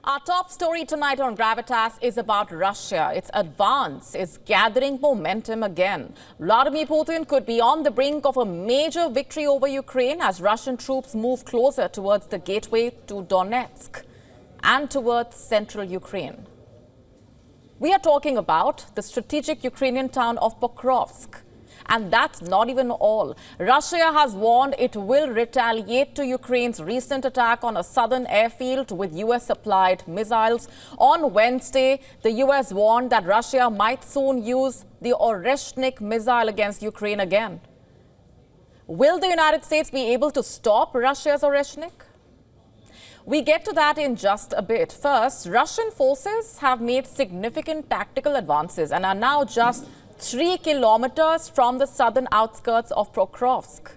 Our top story tonight on Gravitas is about Russia. Its advance is gathering momentum again. Vladimir Putin could be on the brink of a major victory over Ukraine as Russian troops move closer towards the gateway to Donetsk and towards central Ukraine. We are talking about the strategic Ukrainian town of Pokrovsk. And that's not even all. Russia has warned it will retaliate to Ukraine's recent attack on a southern airfield with US-supplied missiles. On Wednesday, the US warned that Russia might soon use the Oreshnik missile against Ukraine again. Will the United States be able to stop Russia's Oreshnik? We get to that in just a bit. First, Russian forces have made significant tactical advances and are now just 3 kilometers from the southern outskirts of Pokrovsk.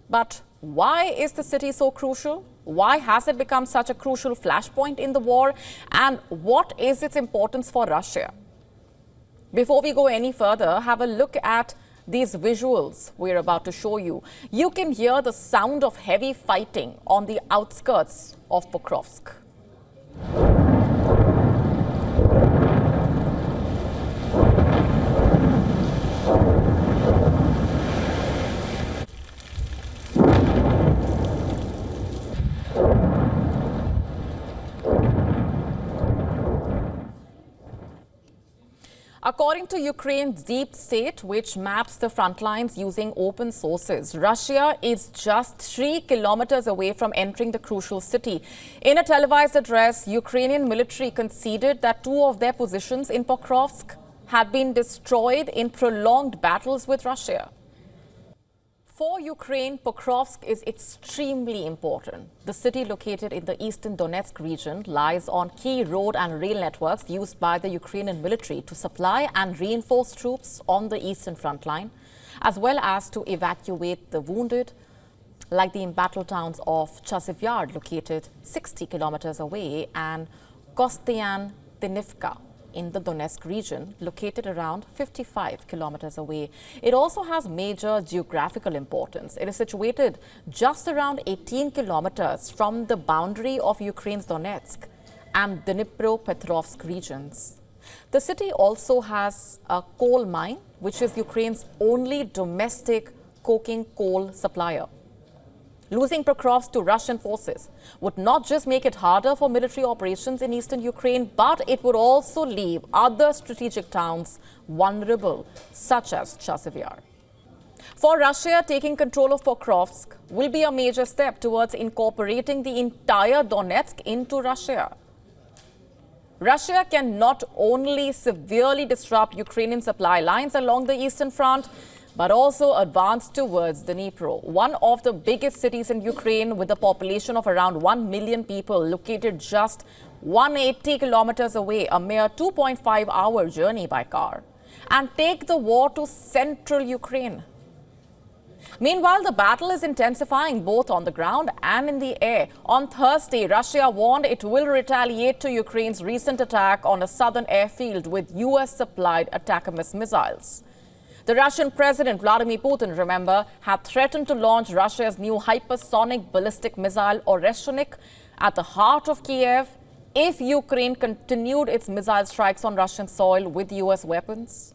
But why is the city so crucial? Why has it become such a crucial flashpoint in the war? And what is its importance for Russia? Before we go any further, have a look at these visuals we're about to show you. You can hear the sound of heavy fighting on the outskirts of Pokrovsk. According to Ukraine's deep state, which maps the front lines using open sources, Russia is just 3 kilometers away from entering the crucial city. In a televised address, Ukrainian military conceded that 2 of their positions in Pokrovsk had been destroyed in prolonged battles with Russia. For Ukraine, Pokrovsk is extremely important. The city, located in the eastern Donetsk region, lies on key road and rail networks used by the Ukrainian military to supply and reinforce troops on the eastern front line, as well as to evacuate the wounded, like the embattled towns of Chasiv Yar, located 60 kilometers away, and Kostiantynivka in the Donetsk region, located around 55 kilometers away. It also has major geographical importance. It is situated just around 18 kilometers from the boundary of Ukraine's Donetsk and Dnipropetrovsk regions. The city also has a coal mine, which is Ukraine's only domestic coking coal supplier. Losing Pokrovsk to Russian forces would not just make it harder for military operations in eastern Ukraine, but it would also leave other strategic towns vulnerable, such as Chasiv Yar. For Russia, taking control of Pokrovsk will be a major step towards incorporating the entire Donetsk into Russia. Russia can not only severely disrupt Ukrainian supply lines along the eastern front, but also advance towards Dnipro, one of the biggest cities in Ukraine with a population of around 1 million people, located just 180 kilometers away, a mere 2.5-hour journey by car, and take the war to central Ukraine. Meanwhile, the battle is intensifying both on the ground and in the air. On Thursday, Russia warned it will retaliate to Ukraine's recent attack on a southern airfield with US-supplied ATACMS missiles. The Russian President Vladimir Putin, remember, had threatened to launch Russia's new hypersonic ballistic missile Oreshnik at the heart of Kiev if Ukraine continued its missile strikes on Russian soil with US weapons.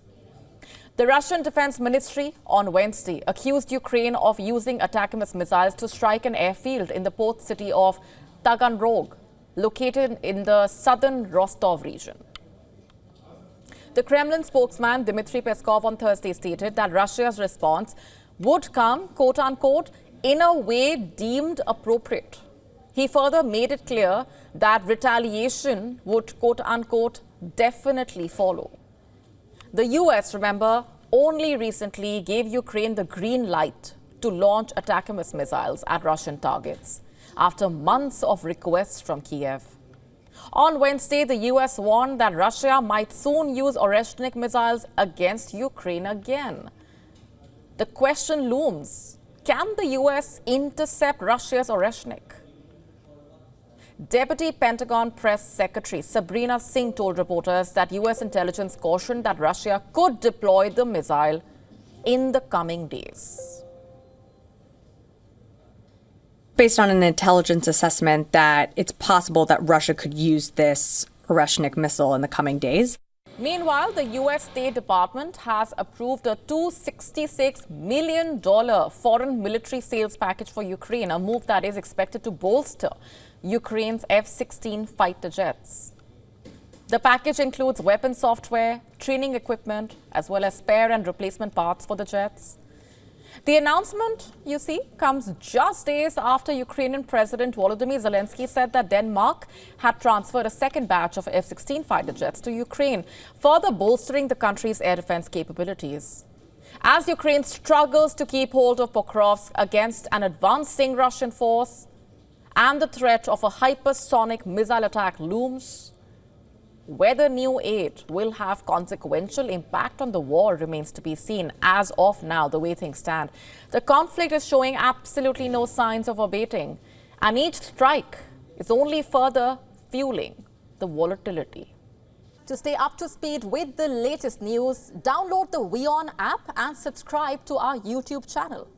The Russian Defense Ministry on Wednesday accused Ukraine of using ATACMS missiles to strike an airfield in the port city of Taganrog, located in the southern Rostov region. The Kremlin spokesman Dmitry Peskov on Thursday stated that Russia's response would come, quote-unquote, in a way deemed appropriate. He further made it clear that retaliation would, quote-unquote, definitely follow. The US, remember, only recently gave Ukraine the green light to launch ATACMS missiles at Russian targets after months of requests from Kiev. On Wednesday, the US warned that Russia might soon use Oreshnik missiles against Ukraine again. The question looms, can the US intercept Russia's Oreshnik? Deputy Pentagon Press Secretary Sabrina Singh told reporters that US intelligence cautioned that Russia could deploy the missile in the coming days. based on an intelligence assessment that it's possible that Russia could use this Oreshnik missile in the coming days. Meanwhile, the U.S. State Department has approved a $266 million foreign military sales package for Ukraine, a move that is expected to bolster Ukraine's F-16 fighter jets. The package includes weapon software, training equipment, as well as spare and replacement parts for the jets. The announcement, you see, comes just days after Ukrainian President Volodymyr Zelensky said that Denmark had transferred a second batch of F-16 fighter jets to Ukraine, further bolstering the country's air defense capabilities. As Ukraine struggles to keep hold of Pokrovsk against an advancing Russian force and the threat of a hypersonic missile attack looms, whether new aid will have consequential impact on the war remains to be seen. As of now, the way things stand, the conflict is showing absolutely no signs of abating, and each strike is only further fueling the volatility. To stay up to speed with the latest news, download the WION app and subscribe to our YouTube channel.